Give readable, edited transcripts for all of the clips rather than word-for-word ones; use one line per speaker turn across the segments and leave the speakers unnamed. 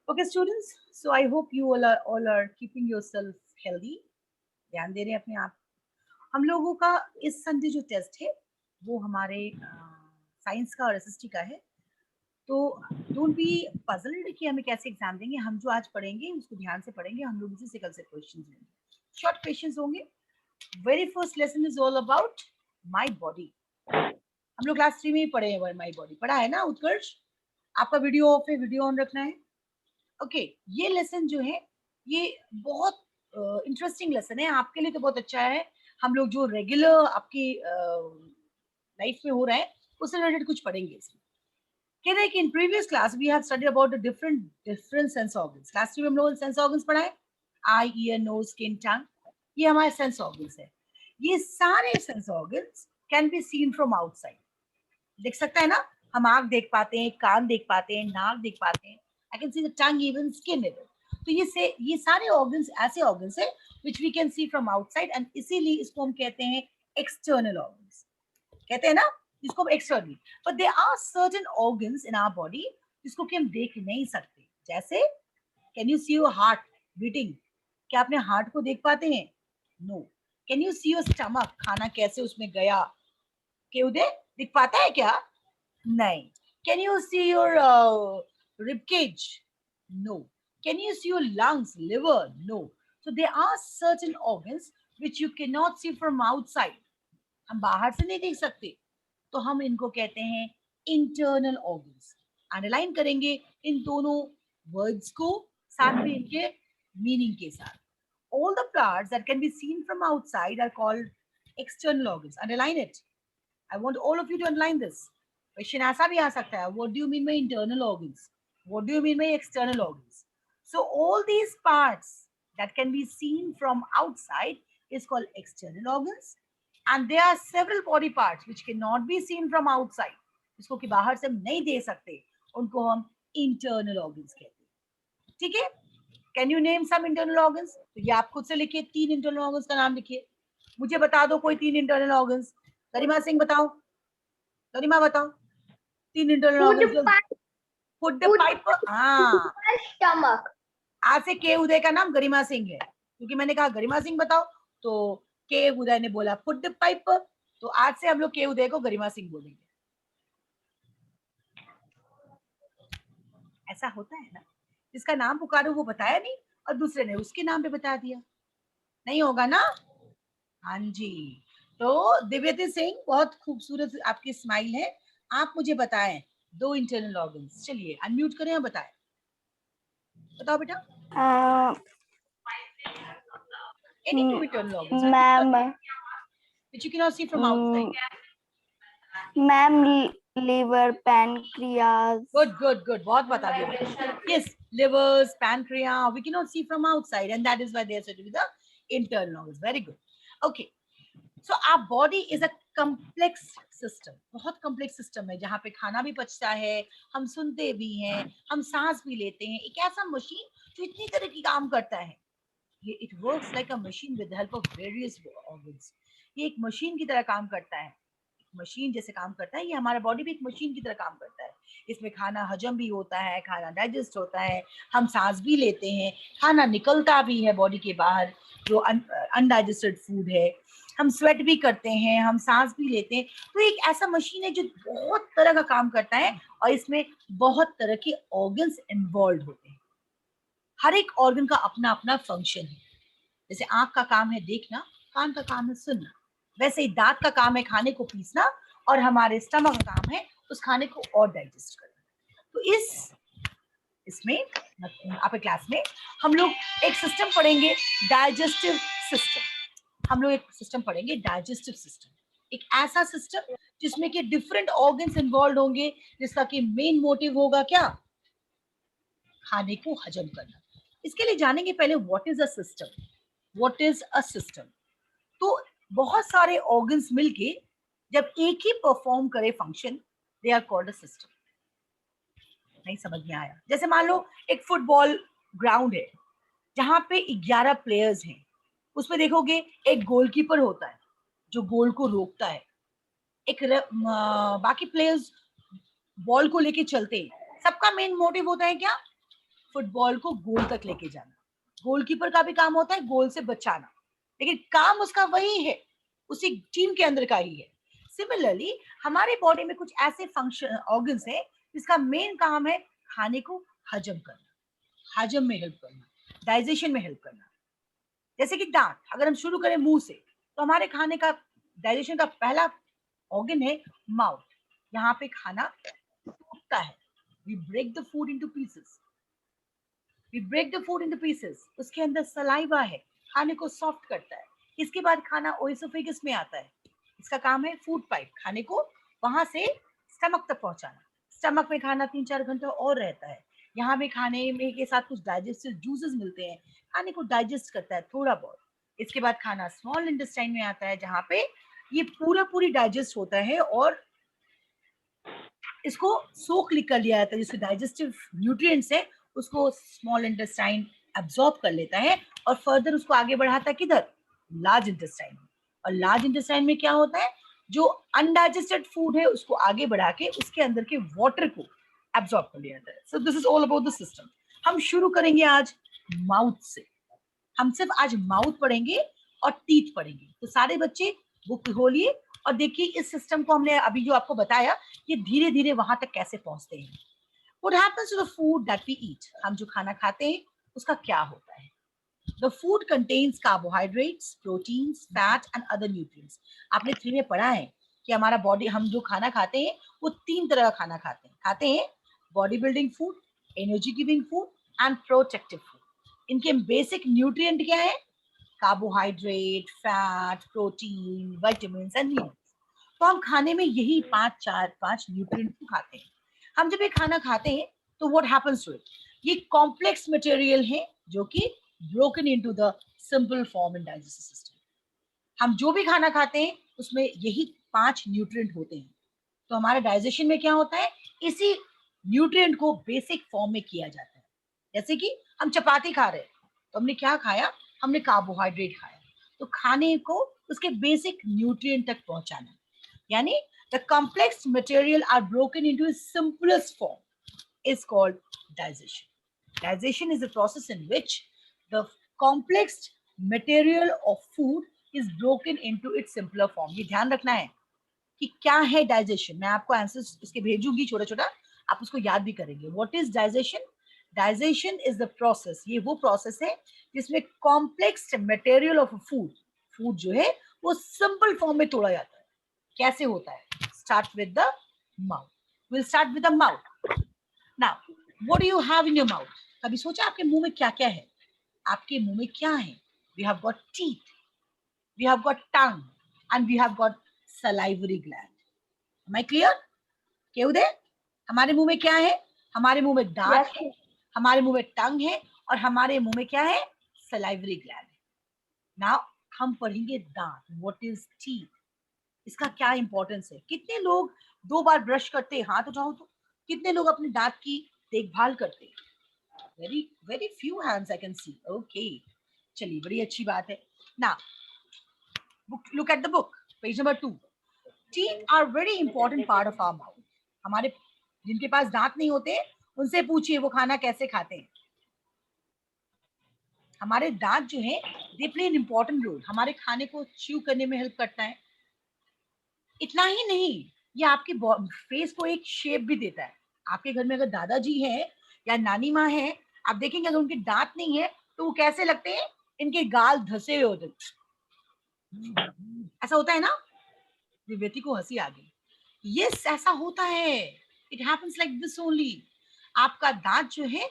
Okay, students. So I hope you all are keeping yourself healthy. ध्यान दे रहे हैं अपने आप. हम लोगों का इस संडे जो टेस्ट है वो हमारे साइंस का और एसएसटी का है. तो डोंट बी पजल्ड कि हमें कैसे एग्जाम देंगे. हम जो आज पढ़ेंगे उसको ध्यान से पढ़ेंगे. हम लोग इसी से कल से क्वेश्चंस लेंगे. शॉर्ट क्वेश्चंस होंगे. Very first lesson is all about my body. हम लोग क्लास 3 में ही पढ़े हैं माय बॉडी. पढ़ा है ना उत्कर्ष? आपका वीडियो ऑफ है, वीडियो ऑन रखना है. ओके, ये लेसन जो है ये बहुत इंटरेस्टिंग लेसन है. आपके लिए तो बहुत अच्छा है. हम लोग जो रेगुलर आपकी लाइफ में हो रहा है उससे रिलेटेड कुछ पढ़ेंगे इसमें. कह रहे हैं कि in previous class we have studied about the different sense organs. Class 3 में हम लोगों ने सेंस ऑर्गन्स पढ़ा है. Eye, ear, nose, skin, tongue. ये हमारे सेंस ऑर्गन्स है. ये सारे sense organs can be seen from outside. देख सकता है ना. हम आंख देख पाते हैं, कान देख पाते हैं, नाक देख पाते हैं. I can see the tongue, even skin even. तो ये सारे ऑर्गन्स ऐसे ऑर्गन्स है which we can see from outside and इसीलिए इसको हम कहते हैं एक्सटर्नल ऑर्गन्स. कहते हैं ना इसको external. But there are certain organs in our body जिसको कि हम देख नहीं सकते. जैसे can you see your heart beating? क्या अपने हार्ट को देख पाते हैं? No. Can you see your stomach? खाना कैसे उसमें गया के उदय दिख पाता है क्या? नहीं. Can you see your rib cage? No. Can you see your lungs, liver? No. So there are certain organs which you cannot see from outside. हम बाहर से नहीं देख सकते. तो हम इनको कहते हैं इंटरनल ऑर्गन्स. अंडरलाइन करेंगे इन दोनों वर्ड्स को साथ में इनके मीनिंग के साथ. All the parts that can be seen from outside are called external organs. Underline it. I want all of you to underline this. Question ऐसा भी आ सकता है. What do you mean by internal organs? What do you mean by external organs? So all these parts that can be seen from outside is called external organs. And there are several body parts which cannot be seen from outside. इसको कि बाहर से हम नहीं दे सकते. उनको हम internal organs कहते हैं. ठीक है? Can you name some internal organs? तो ये आप खुद से लिखिए. 3 internal organs का नाम लिखिए. मुझे बता दो कोई 3 internal organs. गरिमा सिंह बताओ. गरिमा बताओ 3 internal organs. Foot the pipe. हाँ,
स्टमक.
आज से के उदय का नाम गरिमा सिंह है क्योंकि मैंने कहा गरिमा सिंह बताओ तो के उदय ने बोला फुट द पाइप. तो आज से हम लोग के उदय को गरिमा सिंह बोलेंगे. ऐसा होता है ना. जिसका नाम पुकारो वो बताया नहीं और दूसरे ने उसके नाम पे बता दिया. नहीं होगा ना. हाँ जी. तो दिव्यति सिंह बहुत खूबसूरत आपकी स्माइल है. आप मुझे बताएं 2 इंटरनल ऑर्गन्स. चलिए अनम्यूट करें और बताएं. बताओ बेटा. Any 2 internal organs.
Ma'am,
which you cannot see from outside.
Ma'am liver, pancreas.
Good. बहुत बता दिया. Yes, livers, pancreas. We cannot see from outside, and that is why they are said to be the internal organs. Very good. Okay. So our body is a complex system. बहुत complex system है जहाँ पे खाना भी पचता है, हम सुनते भी हैं, हम सांस भी लेते हैं. एक ऐसा मशीन जो इतनी तरह की काम करता है. It works like a machine with the help of various organs. ये एक मशीन की तरह काम करता है. मशीन जैसे काम करता है ये हमारा बॉडी भी एक मशीन की तरह काम करता है. इसमें खाना हजम भी होता है, खाना डाइजेस्ट होता है, हम सांस भी लेते हैं, खाना निकलता भी है बॉडी के बाहर जो अनडाइजेस्टेड फूड है, हम स्वेट भी करते हैं, हम सांस भी लेते हैं. तो एक ऐसा मशीन है जो बहुत तरह का काम करता है और इसमें बहुत तरह के ऑर्गन्स इन्वॉल्व होते हैं. हर एक ऑर्गन का अपना अपना फंक्शन है. जैसे आंख का काम है देखना, कान का काम है सुनना, वैसे ही दांत का काम है खाने को पीसना और हमारे स्टमक का काम है उस खाने को और डाइजेस्ट करना. तो इसमें आपके क्लास में हम लोग एक सिस्टम पढ़ेंगे डाइजेस्टिव सिस्टम. हम लोग एक सिस्टम पढ़ेंगे डाइजेस्टिव सिस्टम. एक ऐसा सिस्टम जिसमें कि डिफरेंट ऑर्गन्स इन्वॉल्व होंगे जिसका कि मेन मोटिव होगा क्या? खाने को हजम करना. इसके लिए जानेंगे पहले what is a system. What is a system? तो बहुत सारे ऑर्गन्स मिलके जब एक ही परफॉर्म करे function they are called a system. नहीं समझ में आया? जैसे मान लो एक फुटबॉल ग्राउंड है जहां पे 11 प्लेयर्स हैं. उसमें देखोगे एक गोलकीपर होता है जो गोल को रोकता है. एक बाकी प्लेयर्स बॉल को लेके चलते हैं. सबका मेन मोटिव होता है क्या? फुटबॉल को गोल तक लेके जाना। गोलकीपर का भी काम होता है गोल से बचाना, लेकिन काम उसका वही है, उसी टीम के अंदर का ही है। सिमिलरली हमारे बॉडी में कुछ ऐसे फंक्शन ऑर्गन्स है जिसका मेन काम है खाने को हजम करना, हजम में हेल्प करना, डाइजेशन में हेल्प करना। जैसे कि दांत, अगर हम शुरू करें मुंह से, तो हमारे खाने का डाइजेशन का पहला ऑर्गन है माउथ। यहाँ पे खाना टूटता है, we break the food into pieces, we break the food into pieces. उसके अंदर सलाइवा है, खाने को सॉफ्ट करता है। इसके बाद खाना ओएसोफेगस में आता है, इसका काम है फूड पाइप, खाने को वहां से स्टमक तक पहुंचाना। स्टमक में खाना 3-4 घंटे और रहता है, यहाँ पे खाने में के साथ कुछ डाइजेस्टिव जूसेस मिलते हैं, खाने को डाइजेस्ट करता है थोड़ा बहुत। इसके बाद खाना स्मॉल इंटेस्टाइन में आता है, जहाँ पे ये पूरी डाइजेस्ट होता है और इसको सोख कर लिया जाता है, जिससे डाइजेस्टिव न्यूट्रिएंट्स है उसको स्मॉल इंटेस्टाइन एब्जॉर्ब कर लेता है और फर्दर उसको आगे बढ़ाता है किधर, लार्ज इंटेस्टाइन में। और लार्ज इंटेस्टाइन में क्या होता है, जो अनडाइजेस्टेड फूड है उसको आगे बढ़ा के उसके अंदर के वाटर को एब्जॉर्ब कर लिया जाता है। So this is all about the system. हम शुरू करेंगे आज माउथ से, हम सिर्फ आज माउथ पढ़ेंगे और टीथ पढ़ेंगे। तो सारे बच्चे बुक खोलिए और देखिए इस सिस्टम को हमने अभी जो आपको बताया, ये धीरे धीरे वहां तक कैसे पहुंचते हैं। What happens to the food that we eat? हम जो खाना खाते हैं उसका क्या होता है? The food contains carbohydrates, proteins, fat and other nutrients. आपने 3 में पढ़ा है कि हमारा बॉडी, हम जो खाना खाते हैं वो 3 तरह का खाना खाते हैं body building food, energy giving food and protective food. इनके बेसिक न्यूट्रिएंट क्या है? Carbohydrate, fat, protein, vitamin and minerals. तो हम खाने में यही 5 न्यूट्रिएंट को खाते हैं। हम जब ये खाना खाते हैं तो व्हाट हैपेंस टू इट, ये कॉम्प्लेक्स मटेरियल है जो कि broken into the simple form in digestive system. हम जो भी खाना खाते हैं उसमें यही 5 न्यूट्रिएंट होते हैं। तो हमारे डाइजेशन में क्या होता है, इसी न्यूट्रिएंट को बेसिक फॉर्म में किया जाता है। जैसे कि हम चपाती खा रहे हैं तो हमने क्या खाया, हमने कार्बोहाइड्रेट खाया। तो खाने को उसके बेसिक न्यूट्रिएंट तक पहुंचाना, यानी the complex material are broken into its simplest form is called digestion. Digestion is a process in which the complex material of food is broken into its simpler form. ये ध्यान रखना है कि क्या है डाइजेशन। मैं आपको आंसर इसके भेजूंगी छोटा छोटा, आप उसको याद भी करेंगे। What is digestion? Digestion is the process, ये वो प्रोसेस है जिसमें complex material of food, food जो है वो सिंपल फॉर्म में तोड़ा जाता है। कैसे होता है? Start with the mouth. We'll start with the mouth. Now, what do you have in your mouth? कभी सोचा आपके मुंह में क्या क्या है? आपके मुंह में क्या है? We have got teeth, we have got tongue, and we have got salivary gland. Am I clear? क्या उदय? हमारे मुंह में क्या है? हमारे मुंह में दांत है, हमारे मुंह में टंग है और हमारे मुंह में क्या है? सलाइवरी ग्लैंड है। नाउ हम पढ़ेंगे दांत। What is teeth? इसका क्या इंपॉर्टेंस है? कितने लोग 2 बार ब्रश करते हैं? हाथ उठाओ तो। कितने लोग अपने दांत की देखभाल करते हैं? Very very few hands I can see. Okay, चलिए बड़ी अच्छी बात है। Now look at the book, page number 2। Teeth are very important part of our mouth. हमारे जिनके पास दांत नहीं होते उनसे पूछिए वो खाना कैसे खाते हैं। हमारे दांत जो है they play an important role, हमारे खाने को च्यू करने में हेल्प करता है। इतना ही नहीं, ये आपके फेस को एक शेप भी देता है। आपके घर में अगर दादाजी है या नानी माँ है, आप देखेंगे अगर उनके दांत नहीं है तो वो कैसे लगते हैं? इनके गाल धसे हुए होते, ऐसा होता है ना। दिव्यति को हंसी आ गई। यस, ऐसा होता है। It happens like this only. आपका दांत जो है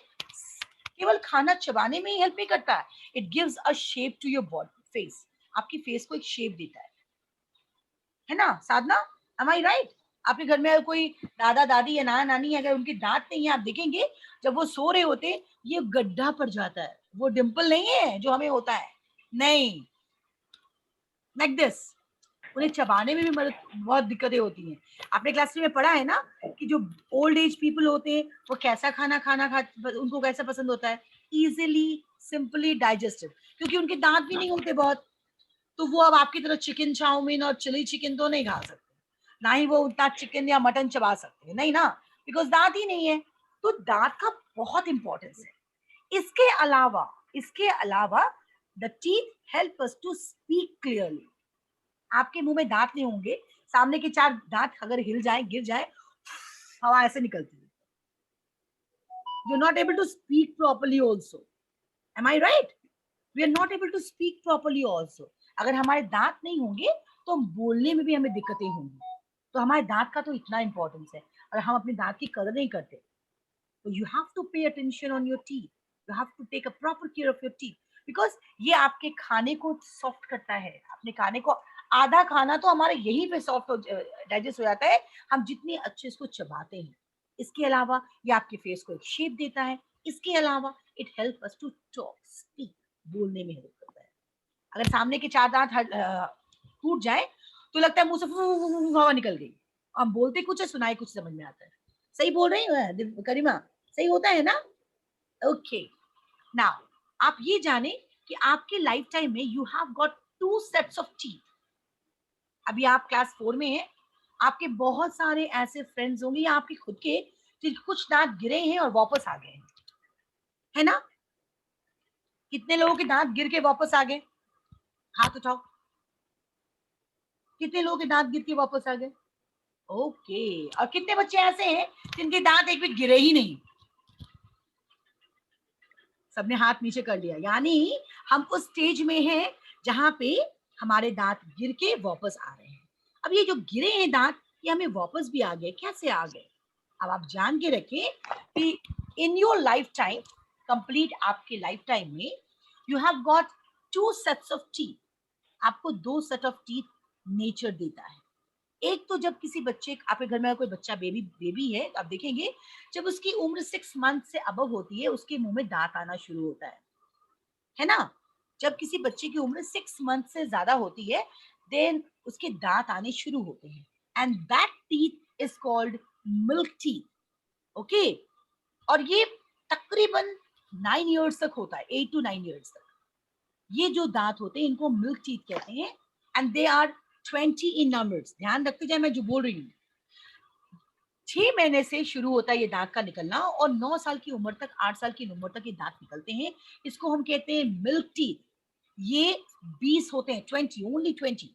केवल खाना चबाने में ही हेल्प नहीं करता, it gives a shape to your body face. आपकी फेस को एक शेप देता है ना साधना? M I right? आपके घर में अगर कोई दादा दादी या नाना नानी है, अगर उनके दांत नहीं है, आप देखेंगे जब वो सो रहे होते ये गड्ढा पड़ जाता है, वो डिंपल नहीं है जो हमें होता है, नहीं, लाइक दिस। उन्हें चबाने में भी बहुत दिक्कतें होती हैं। आपने क्लास में पढ़ा है ना कि जो ओल्ड एज पीपल होते हैं वो कैसा खाना उनको कैसा पसंद होता है? इजीली, सिंपली डाइजेस्टिव, क्योंकि उनके दांत भी नहीं होते बहुत। तो वो अब आपकी तरह चिकन चाउमीन और चिली चिकन तो नहीं खा सकते, ना ही वो उतना चिकन या मटन चबा सकते हैं, नहीं ना, बिकॉज दांत ही नहीं है। तो दांत का बहुत इंपॉर्टेंस है। इसके अलावा the teeth help us to speak clearly. आपके मुंह में दांत नहीं होंगे, सामने के 4 दांत अगर हिल जाए, गिर जाए, हवा ऐसे निकलती है। You are not able to speak properly also. Am I right? We are not able to speak properly also. अगर हमारे दांत नहीं होंगे तो बोलने में भी हमें दिक्कतें होंगी। तो हमारे दांत का तो इतना इंपॉर्टेंस है, और हम अपने दांत की कदर नहीं करते। तो you have to pay attention on your teeth, you have to take a proper care of your teeth, because ये आपके खाने को सॉफ्ट करता है। अपने खाने को, आधा खाना तो हमारे यहीं पे सॉफ्ट डाइजेस्ट हो जाता है, हम जितनी अच्छे इसको चबाते हैं। इसके अलावा ये आपके फेस को एक शेप देता है। इसके अलावा it help us to talk, speak, बोलने में हेल्प करता है। अगर सामने के 4 दांत टूट जाए तो लगता है मुंह से हवा निकल गई, हम बोलते कुछ है, सुनाई कुछ, समझ में आता है। सही बोल रही हूँ करीमा? सही होता है ना? ओके, नाउ आप ये जाने कि आपके लाइफ टाइम में you have got 2 sets of teeth. अभी आप क्लास 4 में हैं, आपके बहुत सारे ऐसे फ्रेंड्स होंगे या आपके खुद के, कुछ दांत गिरे हैं और वापस आ गए हैं, है ना? कितने लोगों के दांत गिर के वापस आ गए? हाथ उठाओ। कितने लोगों के दांत गिर के वापस आ गए? ओके। और कितने बच्चे ऐसे हैं जिनके दांत एक भी गिरे ही नहीं? सबने हाथ नीचे कर लिया। यानी हम उस स्टेज में हैं जहां पे हमारे दांत गिर के वापस आ रहे हैं। अब ये जो गिरे हैं दांत, ये हमें वापस भी आ गए। कैसे आ गए? अब आप जान के रखें कि in your life time, complete आपके लाइफ टाइम में, you have got 2 sets of teeth. आपको 2 सेट ऑफ टीथ नेचर देता है। एक तो जब किसी बच्चे, आपके घर में कोई बच्चा बेबी है, तो आप देखेंगे जब उसकी उम्र 6 मंथ से अबव होती है, उसके मुंह में दांत आना शुरू होता है ना? जब किसी बच्चे की उम्र 6 मंथ से ज्यादा होती है, देन उसके दांत आने शुरू होते हैं, and that teeth is called milk teeth. Okay. और ये तकरीबन 9 इयर्स तक होता है, 8 to 9 इयर्स तक। ये जो दांत होते हैं इनको मिल्क टीथ कहते हैं, and they are 20 in numbers. ध्यान रखते जाए मैं जो बोल रही हूँ। 6 महीने से शुरू होता है ये दांत का निकलना, और 9 साल की उम्र तक, 8 साल की उम्र तक ये दांत निकलते हैं। इसको हम कहते हैं मिल्क टीथ। ये 20 होते हैं, 20, ओनली 20।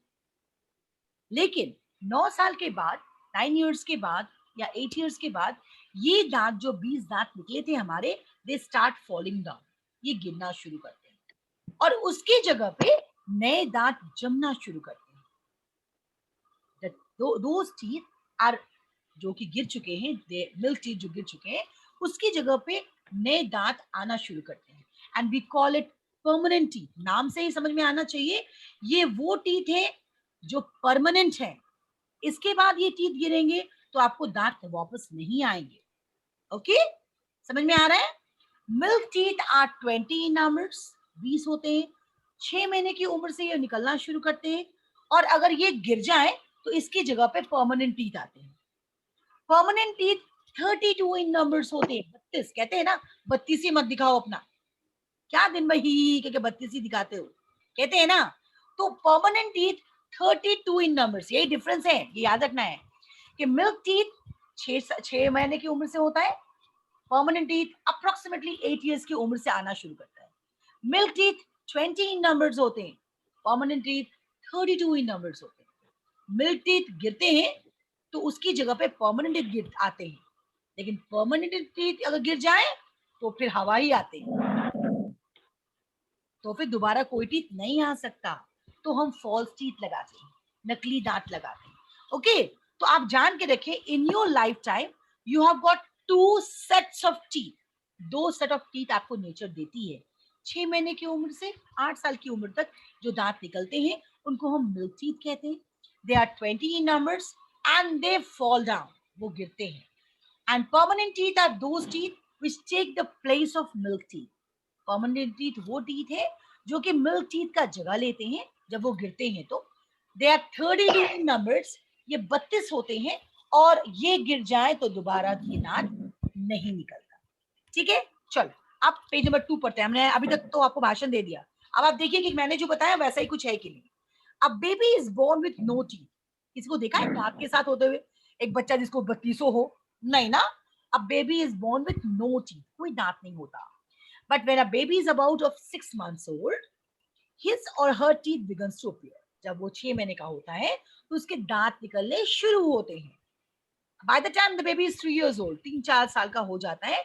लेकिन 9 साल के बाद, 9 इयर्स के बाद या 8 इयर्स के बाद, ये दांत जो 20 दांत निकले थे हमारे, दे स्टार्ट फॉलिंग डाउन, ये गिरना शुरू करते हैं, और उसकी जगह पे नए दांत जमना शुरू करते हैं। दोज टीथ आर, जो कि गिर चुके हैं, मिल्क टीथ जो गिर चुके हैं, उसकी जगह पे नए दांत आना शुरू करते हैं, and we call it permanent teeth. नाम से ही समझ में आना चाहिए, ये वो टीथ है जो परमानेंट है। इसके बाद ये टीथ गिरेंगे तो आपको दांत वापस नहीं आएंगे। ओके, समझ में आ रहा है? Milk teeth are 20 in numbers, 20 होते हैं। 6 महीने की उम्र से ये निकलना शुरू करते हैं, और अगर ये गिर जाए तो इसकी जगह पे परमानेंट टीथ आते हैं। परमानेंट टीथ 32 इन नंबर्स होते हैं, 32। कहते हैं ना 32 ही मत दिखाओ अपना, क्या दिन भर ही के 32 ही दिखाते हो, कहते हैं ना। तो परमानेंट टीथ 32 इन नंबर्स, यही डिफरेंस है, ये याद रखना है कि मिल्क टीथ 6 महीने की उम्र से होता है, परमानेंट टीथ अप्रोक्सीमेटली 8 इयर्स की उम्र से आना शुरू करता है। मिल्क टीथ 20 इन नंबर्स होते हैं, परमानेंट टीथ 32 इन नंबर्स होते हैं। मिल्क टीथ गिरते हैं तो उसकी जगह पे परमानेंट टीथ गिर आते हैं, लेकिन परमानेंट टीथ अगर गिर जाए तो फिर हवा ही आते हैं, तो फिर दोबारा कोई टीथ नहीं आ सकता। तो हम फॉल्स टीथ लगाते हैं, नकली दांत लगाते हैं। ओके, तो आप जान के रखें, in your life time you have got 2 sets of teeth. 2 set of teeth आपको नेचर देती है। 6 महीने की उम्र से 8 साल की उम्र तक जो दांत निकलते हैं उनको हम मिल्क टीथ कहते हैं। They are 20 in numbers and they fall down, वो गिरते हैं। And permanent teeth are those teeth which take the place of milk teeth. Permanent teeth वो टीथ है जो कि मिल्क टीथ का जगह लेते हैं जब वो गिरते हैं। तो दे आर 32 इन नंबर्स, ये 32 होते हैं, और ये गिर जाए तो दोबारा ये दांत नहीं निकलता। ठीक है, चलो अब पेज नंबर 2 पढ़ते हैं। हमने अभी तक तो आपको भाषण दे दिया, अब आप देखिए कि मैंने जो बताया वैसा ही कुछ है कि नहीं। अब baby is born with no teeth. किसी को देखा है दांत के साथ होते हुए एक बच्चा जिसको 32 हो? नहीं ना। अब baby is born with no teeth, कोई दांत नहीं होता। But when a baby is about of 6 months old, his or her teeth begins to appear. जब वो 6 महीने का होता है तो उसके दांत निकलने शुरू होते हैं. By the time the baby is 3 years old, 3-4 साल का हो जाता है,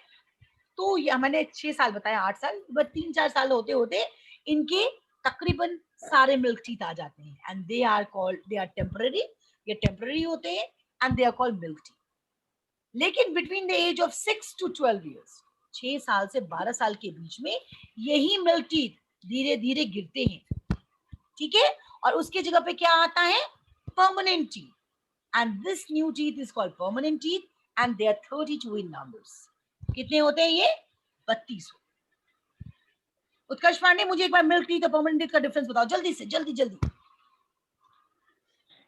तो ये मैंने 6 साल बताया, 8 साल, बट 3-4 साल होते होते इनके तकरीबन सारे मिल्क टीथ आ जाते हैं. एंड दे आर टेम्पररी, ये टेम्पररी होते हैं, and they are called milk teeth. लेकिन between the age of 6 to 12 years, 6 साल से 12 साल के बीच में यही मिल्क टीथ धीरे धीरे गिरते हैं. ठीक है, और उसके जगह पे क्या आता है? Permanent teeth. And this new teeth is called permanent teeth, and they are 32 in numbers. कितने होते हैं ये? 32. उत्कर्ष पांडे, मुझे एक बार मिल्क टीथ और परमानेंट टीथ का डिफरेंस बताओ, जल्दी से, जल्दी जल्दी.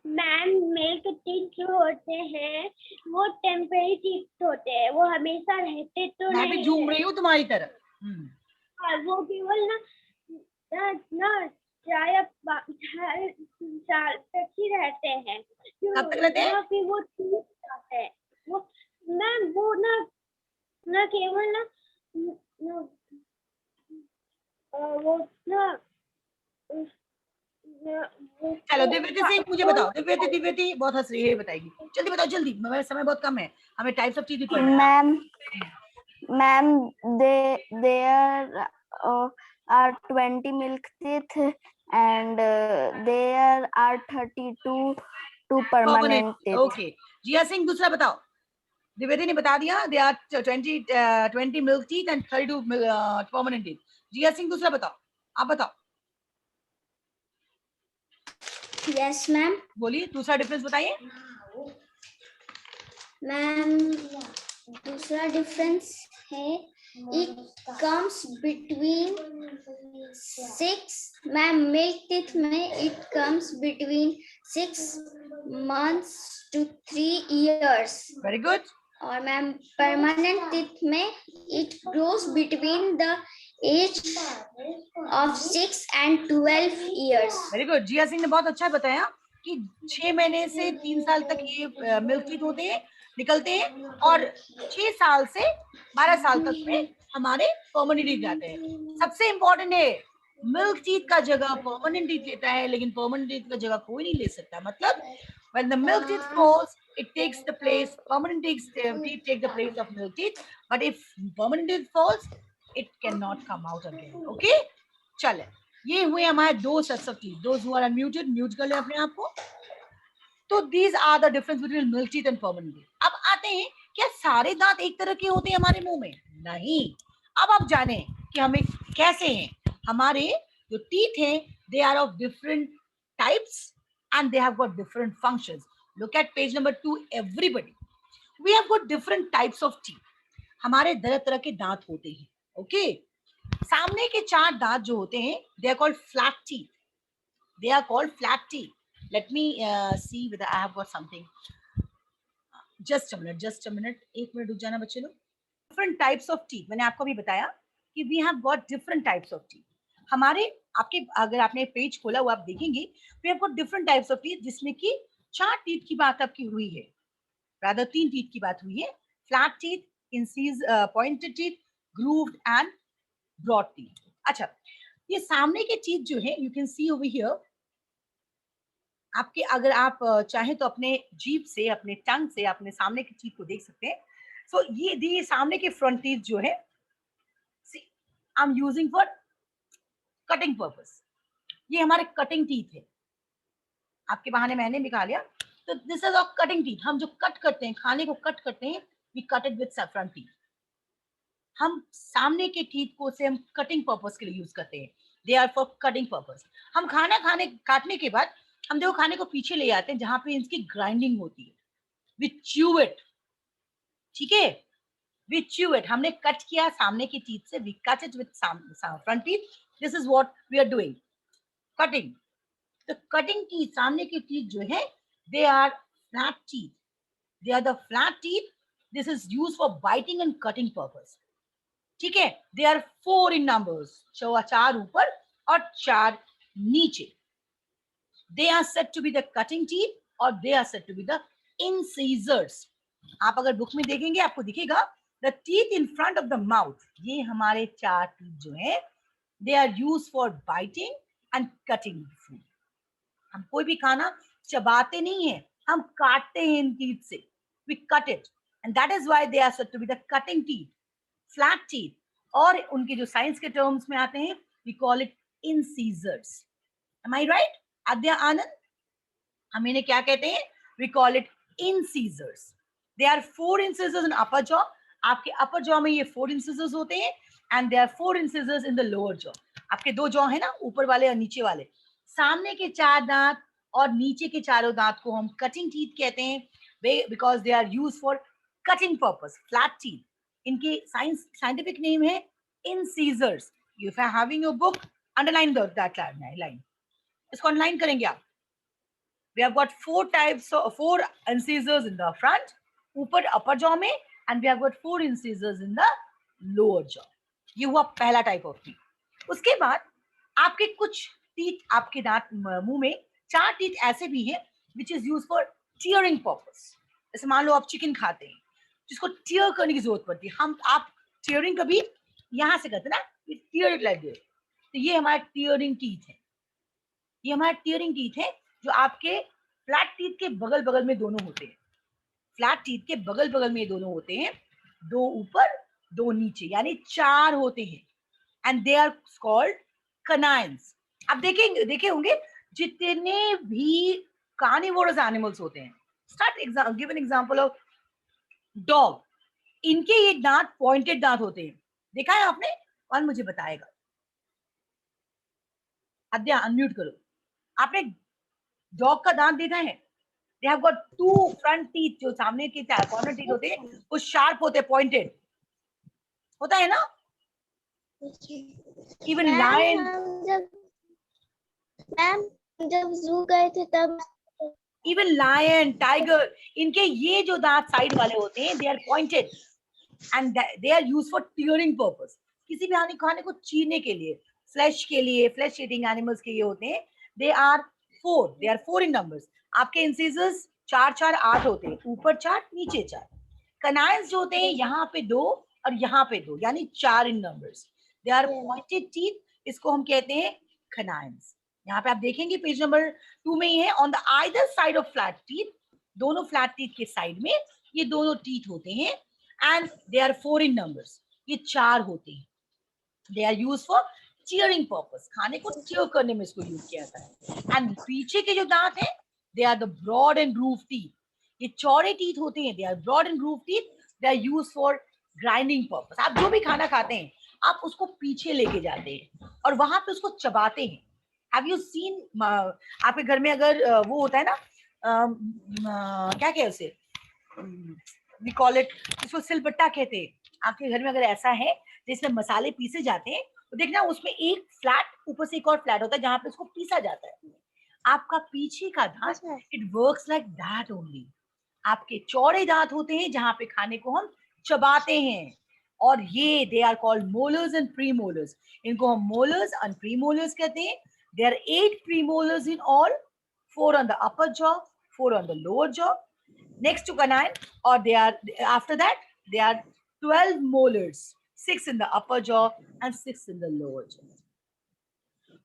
मैम, मिल्क टीथ जो होते हैं वो टेम्परेरी टीथ होते हैं, वो हमेशा रहते तो
मैं भी झूम रही हूँ तुम्हारी तरह.
और वो केवल ना 4 साल तक ही रहते हैं.
कब तक रहते हैं?
फिर वो टूट जाते हैं. वो मैम, वो ना केवल ना वो ना
चलो दिव्यति सिंह, मुझे बताओ. दिव्यति बहुत हंस रही है, बताएगी. जल्दी बताओ, जल्दी, मेरा समय बहुत कम है, हमें टाइप्स ऑफ टीथ पढ़ना है.
Ma'am, there are 20 milk teeth and there are 32 permanent teeth.
Okay. Jiya Singh, दूसरा बताओ. दिव्यति ने बता दिया, they are 20 milk teeth and 32 permanent teeth. Jiya Singh, दूसरा बताओ, आप बताओ.
Yes ma'am.
बोलिए, दूसरा डिफरेंस बताइए.
मैम, दूसरा डिफरेंस है, it comes between 6, ma'am, milk teeth में it comes between 6 months to 3 years.
Very good.
और मैम, परमानेंट टीथ में it grows between the age of 6 and 12 years.
Very good. Jiya Singh ने बहुत अच्छा बताया कि 6 महीने से 3 साल तक ये मिल्क टीथ होते हैं, निकलते हैं, और 6 साल से 12 साल तक में हमारे परमानेंट टीथ जाते हैं. सबसे इंपॉर्टेंट है, मिल्क टीथ का जगह परमानेंट टीथ लेता है, लेकिन परमानेंट टीथ का जगह कोई नहीं ले सकता. मतलब when the milk teeth falls, it takes the place, permanent teeth take the place of milk teeth, but if permanent teeth falls, it cannot come out again. Okay, चले, ये हुए हमारे 2 sets of teeth. Those who are unmuted, mute कर ले अपने आप को. तो these are the difference between milk teeth and permanent teeth. अब आते हैं, क्या सारे दांत एक तरह के होते हैं हमारे मुंह में? नहीं. अब आप जाने कि हमें कैसे हैं. हमारे जो टीथ हैं, they are of different types and they have got different functions. Look at page number 2, everybody. We have got different types of teeth. हमारे तरह के दांत होते हैं. ओके, सामने के 4 दांत जो होते हैं, they are called flat teeth. They are called flat teeth. Let me see whether I have got something. Just a minute. एक मिनट रुक जाना बच्चे लोग. Different types of teeth. मैंने आपको भी बताया कि we have got different types of teeth. हमारे आपके, अगर आपने पेज खोला हुआ आप देखेंगे, we have got different types of teeth, जिसमें कि 4 टीथ की बात आपकी हुई है, rather 3 टीथ की बात हुई है. Flat teeth, incisors, pointed teeth, grooved and broad teeth. अच्छा, ये सामने के टीथ जो है, you can see over here. आपके, अगर आप चाहें तो अपने जीभ से, अपने टंग से अपने सामने के टीथ को देख सकते हैं. सो ये सामने के फ्रंट टीथ जो है, I am using for cutting purpose. ये हमारे कटिंग टीथ है. आपके बहाने मैंने निकाल लिया. तो this is of cutting teeth. हम जो कट करते हैं, खाने को कट करते हैं, we cut it with front teeth. हम सामने के टीथ को से हम कटिंग पर्पस के लिए यूज करते हैं. They are for cutting purpose. हम खाना काटने के बाद हम देखो खाने को पीछे ले आते हैं, जहां पे इसकी ग्राइंडिंग होती है. We chew it. ठीक है, वी च्यू इट. हमने कट किया सामने की टीथ से, we cut it with front teeth. This is what we are doing, cutting. तो कटिंग टीथ, सामने की टीथ जो है, they are flat teeth. They are the flat teeth. This is used for biting and cutting purpose. ठीक है, they are 4 in numbers. 4 ऊपर और 4 नीचे. They are said to be the cutting teeth or they are said to be the incisors. आप अगर book में देखेंगे आपको दिखेगा the teeth in front of the mouth, ये हमारे 4 टीथ जो है they are use for biting and cutting food. हम कोई भी खाना चबाते नहीं है, हम काटते हैं इन टीथ से, we cut it, and that is why they are said to be the cutting teeth, flat teeth. और उनके जो साइंस के टर्म्स में आते हैं, we call it incisors. Am I right Aadhya Anand? हम इन्हें क्या कहते हैं? We call it incisors. They are 4 incisors in upper jaw, आपके अपर जॉ में ये 4 इंसीजर्स होते हैं, and they are 4 incisors in the lower jaw. आपके 2 जॉ है ना, ऊपर वाले और नीचे वाले, सामने के 4 दांत और नीचे के चारों दांत को हम कटिंग टीथ कहते हैं, because they are use for cutting purpose, flat teeth. इनकी साइंटिफिक नेम है incisors. If I having your book, underline that line, इसको अंडरलाइन करेंगे आप। We have got 4 types of 4 incisors in the front, ऊपर upper jaw में, and we have got 4 incisors in the lower jaw. ये हुआ पहला type of teeth. उसके बाद आपके कुछ टीथ, आपके दांत मुंह में 4 टीथ ऐसे भी हैं which is use for tearing purpose. जैसे मान लो आप चिकन खाते हैं, जिसको टीयर करने की जरूरत पड़ती है, हम आप टीयरिंग कभी यहां से करते ना, टीयर लाइक दिस, तो ये हमारा टीयरिंग टीथ है। ये हमारा टीयरिंग टीथ है जो आपके फ्लैट टीथ के बगल बगल में दोनों होते हैं। फ्लैट टीथ के बगल बगल में दोनों होते हैं, 2 ऊपर 2 नीचे, यानी 4 होते हैं, एंड दे आर कॉल्ड कनाइन्स। अब देखे होंगे जितने भी कार्निवोरस एनिमल्स होते हैं, give an example of dog, इनके ये दांत पॉइंटेड दांत होते हैं, देखा है आपने? कौन मुझे बताएगा? अद्या अनम्यूट करो। आपने डॉग का दांत देखा है? They have got 2 front teeth, जो सामने के कॉर्नर टीथ होते हैं वो शार्प होते हैं, पॉइंटेड होता है ना। इवन लायन,
मैम जब जू गए थे तब,
इवन लायन, टाइगर, इनके ये जो दांत साइड वाले होते हैं they are pointed and they are use for tearing purpose, किसी भी खाने को चीरने के लिए, फ्लैश के लिए, फ्लैश ईटिंग एनिमल्स के ये होते हैं। They are 4 in numbers. आपके इंसिजर्स 4 8 होते हैं, ऊपर 4 नीचे 4। कनाइल्स जो होते हैं यहाँ पे 2 और यहाँ पे 2, यानी 4 in numbers. They are pointed teeth, इसको हम कहते हैं कनाइल्स। यहाँ पे आप देखेंगे पेज नंबर 2 में ही है, on the either side of flat teeth, दोनों फ्लैट टीथ के साइड में ये दोनों टीथ होते हैं, and they are 4 in numbers, ये 4 होते हैं। They are use for tearing purpose, खाने को टीयर करने में इसको यूज किया जाता है। एंड पीछे के जो दांत है they are the broad and rough teeth, ये चौड़े टीथ होते हैं, they are broad and rough teeth, they are use for grinding purpose. आप जो भी खाना खाते हैं आप उसको पीछे लेके जाते हैं और वहां पे उसको चबाते हैं। हैव यू सीन, आपके घर में अगर वो होता है ना, क्या कहते हैं उसे, वी कॉल इट, इसको सिलबट्टा कहते हैं। आपके घर में अगर ऐसा है जिसमें मसाले पीसे जाते हैं, तो देखना उसमें एक फ्लैट ऊपर से एक और फ्लैट होता है जहां पे उसको पीसा जाता है। आपका पीछे का दांत, it works like that only. आपके चौड़े दांत होते हैं जहां पे खाने को हम चबाते हैं, और ये they are called molars and premolars. इनको हम मोलर्स एंड प्रीमोलर्स कहते हैं। There are 8 premolars in all, 4 on the upper jaw, 4 on the lower jaw, next to canine, or they are, after that they are 12 molars, 6 in the upper jaw and 6 in the lower jaw.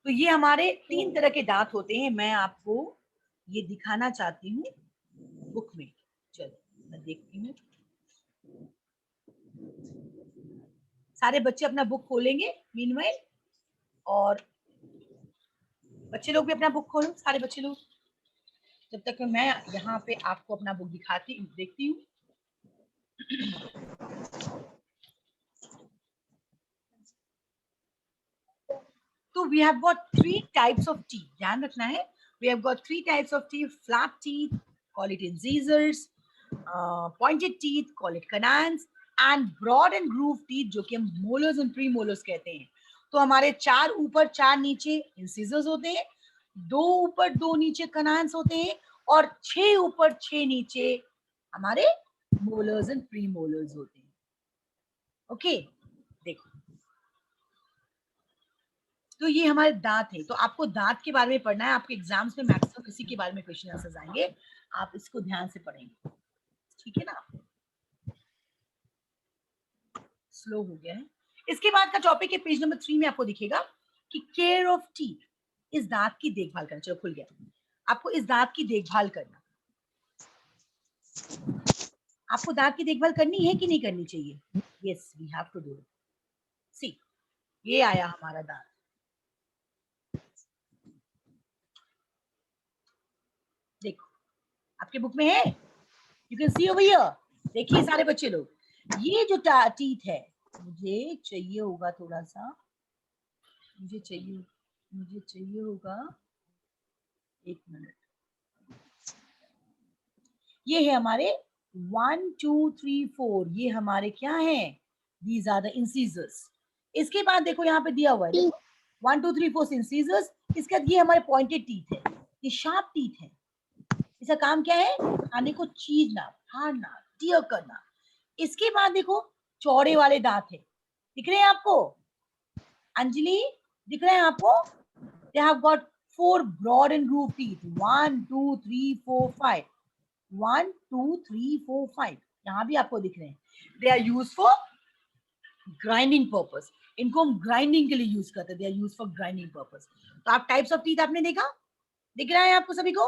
तो ये हमारे 3 तरह के दांत होते हैं। मैं आपको ये दिखाना चाहती हूँ बुक में, चलो मैं देखती हूँ। सारे बच्चे अपना बुक खोलेंगे मीनवाइल, और बच्चे लोग भी अपना बुक खोलो, सारे बच्चे लोग, जब तक मैं यहाँ पे आपको अपना बुक देखती हूँ। तो we have got 3 types of teeth, ध्यान रखना है। We have got 3 types of teeth: flat teeth, call it incisors, pointed teeth, call it canines, and broad and grooved teeth, जो कि हम molars and premolars कहते हैं। तो हमारे 4 ऊपर 4 नीचे incisors होते हैं, 2 ऊपर 2 नीचे canines होते हैं, और 6 ऊपर 6 नीचे हमारे molars and premolars होते हैं। ओके, देखो, तो ये हमारे दांत है। तो आपको दांत के बारे में पढ़ना है, आपके एग्जाम्स में मैक्सिमम इसी के बारे में क्वेश्चन आंसर्स आएंगे, आप इसको ध्यान से पढ़ेंगे, ठीक है ना। स्लो हो गया है। इसके बाद का टॉपिक है पेज नंबर 3 में आपको दिखेगा कि केयर ऑफ टीथ, इस दांत की देखभाल करना। चलो खुल गया। आपको इस दांत की देखभाल करना, आपको दांत की देखभाल करनी है कि नहीं करनी चाहिए? Yes, we have to do it. See, ये आया हमारा दांत, देखो आपके बुक में है, you can see over here. देखिए सारे बच्चे लोग, ये जो टीथ है, मुझे चाहिए होगा थोड़ा सा, मुझे चाहिए होगा, एक मिनट। ये है हमारे 1 2 3 4, ये हमारे क्या है, दीज आर द इंसीजर्स। इसके बाद देखो यहाँ पे दिया हुआ है, देखो 1 2 3 4 इंसीजर्स। इसके बाद ये हमारे पॉइंटेड टीथ है, ये शार्प टीथ है। इसका काम क्या है, खाने को चीरना, फाड़ना, टीयर करना। इसके बाद देखो चौड़े वाले दांत है, दिख रहे हैं आपको? अंजलि, दिख रहे हैं आपको? They have got 4 broad and groove teeth. 1 2 3 4 5. 1 2 3 4 5. यहाँ भी आपको दिख रहे हैं। They are used for grinding purpose. इनको हम grinding के लिए यूज करते हैं। They are used for grinding purpose. तो आप types of teeth आपने देखा? दिख रहा है आपको सभी को?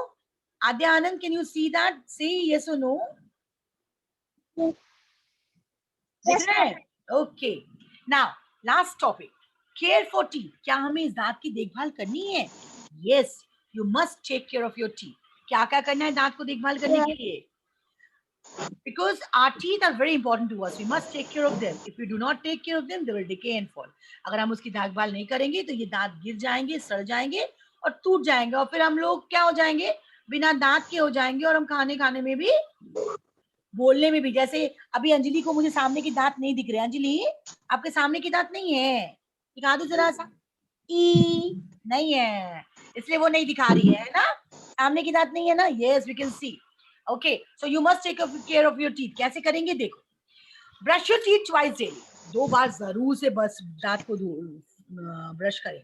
आद्या आनंद, can you see that? Say yes or no. दिख रहा है? Okay. Now, last topic. Care for teeth. क्या हमें इस दांत की देखभाल करनी है? Yes, you must take care of your teeth. क्या क्या करना है दांत को देखभाल करने के लिए? Because our teeth are very important to us. We must take care of them. If we do not take care of them, they will decay and fall. अगर हम उसकी देखभाल नहीं करेंगे तो ये दांत गिर जाएंगे, सड़ जाएंगे और टूट जाएंगे, और फिर हम लोग क्या हो जाएंगे, बिना दांत के हो जाएंगे, और हम खाने में भी, बोलने में भी। जैसे अभी अंजलि को मुझे सामने के दांत नहीं दिख रहे। अंजलि, आपके सामने के दांत नहीं है, दिखा दो जरा सा। ई नहीं है, इसलिए वो नहीं दिखा रही है ना, सामने की दांत नहीं है ना। Yes, we can see. Okay, so you must take care of your teeth. कैसे करेंगे देखो, brush your teeth twice daily, 2 बार जरूर से बस दांत को ब्रश करें,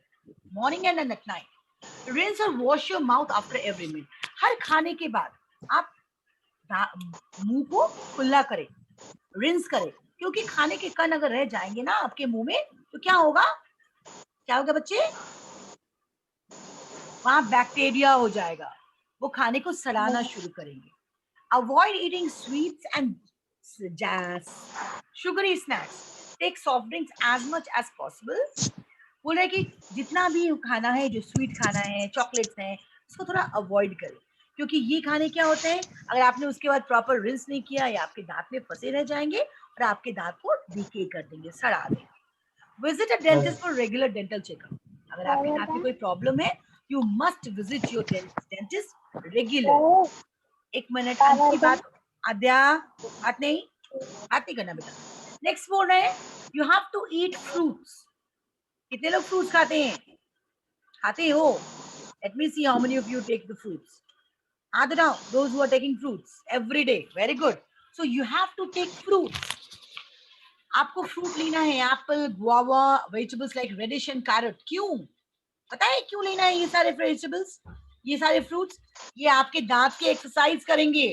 morning and at night. Rinse और wash your mouth after every meal, हर खाने के बाद आप मुंह को खुला करें, रिंस करें, क्योंकि खाने के कण अगर रह जाएंगे ना आपके मुंह में तो क्या होगा, क्या होगा बच्चे, वहां बैक्टीरिया हो जाएगा, वो खाने को सड़ाना शुरू करेंगे। Avoid eating sweets and sugary snacks, take soft drinks as much as possible. बोल रहे कि जितना भी खाना है, जो स्वीट खाना है, चॉकलेट्स है, इसको थोड़ा अवॉइड करें, क्योंकि ये खाने क्या होते हैं, अगर आपने उसके बाद प्रॉपर रिंस नहीं किया, या आपके दांत में फंसे रह जाएंगे और आपके दांत को डीके कर देंगे, सड़ा देंगे। Visit a dentist for regular dental checkup, अगर आपके दांत में कोई प्रॉब्लम है, you must visit your dentist regular. एक मिनट, की बात, आद्या बात नहीं करना बेटा। नेक्स्ट बोल रहे हैं, you have to eat fruits. कितने लोग फ्रूट्स खाते हैं? खाते हो? Let me see how many of you take the fruits. Add it down. Those who are taking fruits every day. Very good. So you have to take fruits. आपको fruit लेना है, apple, guava, vegetables like radish and carrot. क्यों पता है क्यों लेना है ये सारे वेजिटेबल्स, ये सारे फ्रूट्स? ये आपके दांत की एक्सरसाइज करेंगे।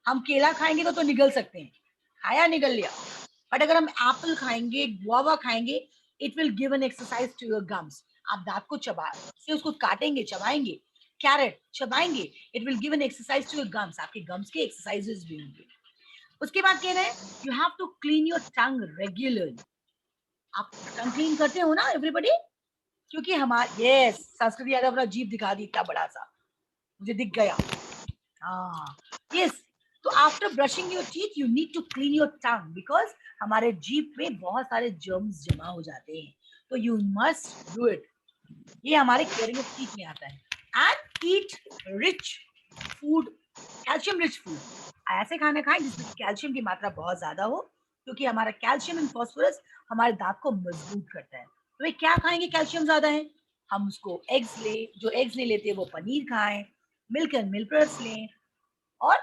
हम केला खाएंगे तो निगल सकते हैं, खाया निगल लिया, बट अगर हम एप्पल खाएंगे, गुआवा खाएंगे, it will give an exercise to your gums. आप दांत को चबा से उसको काटेंगे, चबाएंगे, कैरेट चबाएंगे, it will give an exercise to your gums, आपके गम्स के एक्सरसाइजेस भी होंगे। उसके बाद कह रहे हैं, you have to clean your tongue regularly. आप टंग क्लीन करते हो ना एवरीबॉडी? क्योंकि हमारे, यस, संस्कृति यादव अपना जीभ दिखा दी, इतना बड़ा सा मुझे दिख गया। हाँ, यस। तो after brushing your teeth you need to clean your tongue, because हमारे जीभ में बहुत सारे जर्म्स जमा हो जाते हैं, तो यू मस्ट डू इट। ये हमारे केयरिंग ऑफ टीथ में आता है। And eat rich food, calcium rich food, ऐसे खाना खाएं जिसमें कैल्शियम की मात्रा बहुत ज्यादा हो, क्योंकि हमारा कैल्शियम एंड फास्फोरस हमारे दांत को मजबूत करता है। तो वे क्या खाएंगे, कैल्शियम ज्यादा है, हम उसको एग्स ले, जो एग्स नहीं लेते वो पनीर खाएं, मिल्क एंड मिल्क प्रोडक्ट्स लें, और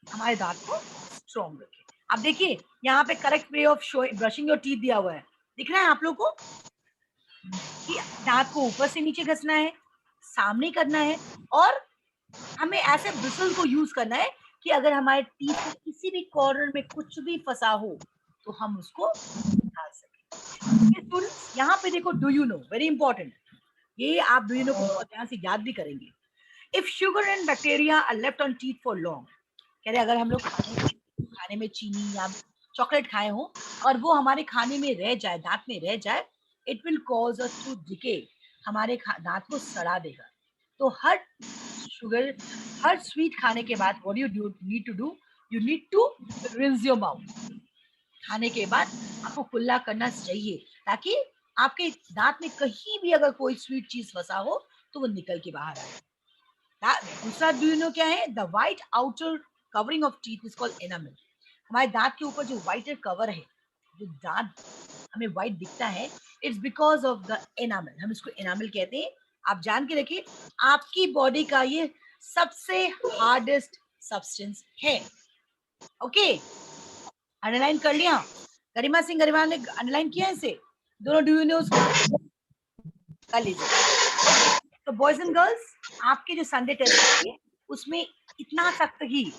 हमारे दांत को स्ट्रॉन्ग रखें। अब देखिए यहाँ पे correct way of brushing your teeth दिया हुआ है, दिख रहा है आप लोग को कि दांत को ऊपर से नीचे घसना है, सामने करना है, और हमें ऐसे ब्रिसल को यूज करना है कि अगर हमारे टीथ के किसी भी कॉर्नर में कुछ भी फंसा हो तो हम उसको निकाल सकें। स्टूडेंट्स यहाँ पे देखो, do you know, very important, ये आप डू यू नो को बहुत ध्यान से याद भी करेंगे। If sugar and bacteria are left on teeth for long, कह रहे अगर हम लोग खाने में चीनी या चॉकलेट खाए हो और वो हमारे खाने में रह जाए, दांत में रह जाए, it will cause us to decay, हमारे दांत को सड़ा देगा। तो हर शुगर, हर स्वीट खाने के बाद what you need to do, you need to rinse your mouth. खाने के बाद आपको कुल्ला करना चाहिए ताकि आपके दांत में कहीं भी अगर कोई स्वीट चीज फंसा हो तो वो निकल के बाहर आए। दूसरा डू यू नो क्या है? The white outer covering of teeth is called enamel. हमारे दांत के ऊपर जो व्हाइट कवर है, जो दांत हमें व्हाइट दिखता है, it's because of the enamel, हम इसको एनामल कहते हैं। आप जान के रखिए, आपकी बॉडी का ये सबसे हार्डेस्ट सब्सटेंस है। ओके, अंडरलाइन कर लिया? गरिमा सिंह गरिमा ने अंडरलाइन किया है इसे, दोनों डू यू नो कर लीजिए। तो बॉयज एंड गर्ल्स, आपके जो संडे टेस्ट है उसमें इतना तक ही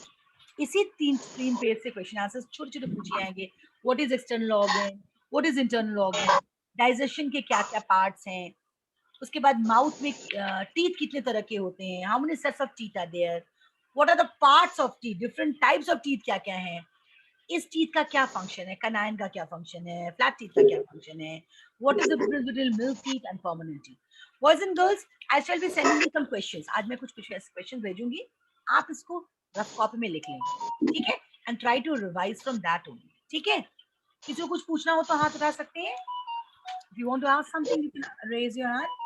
इसी तीन पेज से क्वेश्चन आंसर छोटे छोटे पूछे जाएंगे। What is external organ, what is internal organ, digestion के क्या क्या पार्ट्स हैं, उसके बाद माउथ में टीथ कितने तरह के होते हैं, how many sets of teeth are there, what are the parts of teeth, different types of teeth क्या क्या हैं, इस टीथ का क्या फंक्शन है, कनाइन का क्या फंक्शन है, फ्लैट टीथ का क्या फंक्शन है, what is the difference between milk teeth and permanent teeth. Boys and girls, I shall be sending you some questions, आज मैं कुछ क्वेश्चंस भेजूंगी, आप इसको रफ कॉपी में लिख लेंगे, ठीक है, and try to revise from that only, ठीक है। किसी को कुछ पूछना हो तो हाथ उठा सकते हैं। If you want to ask something, you can raise your hand.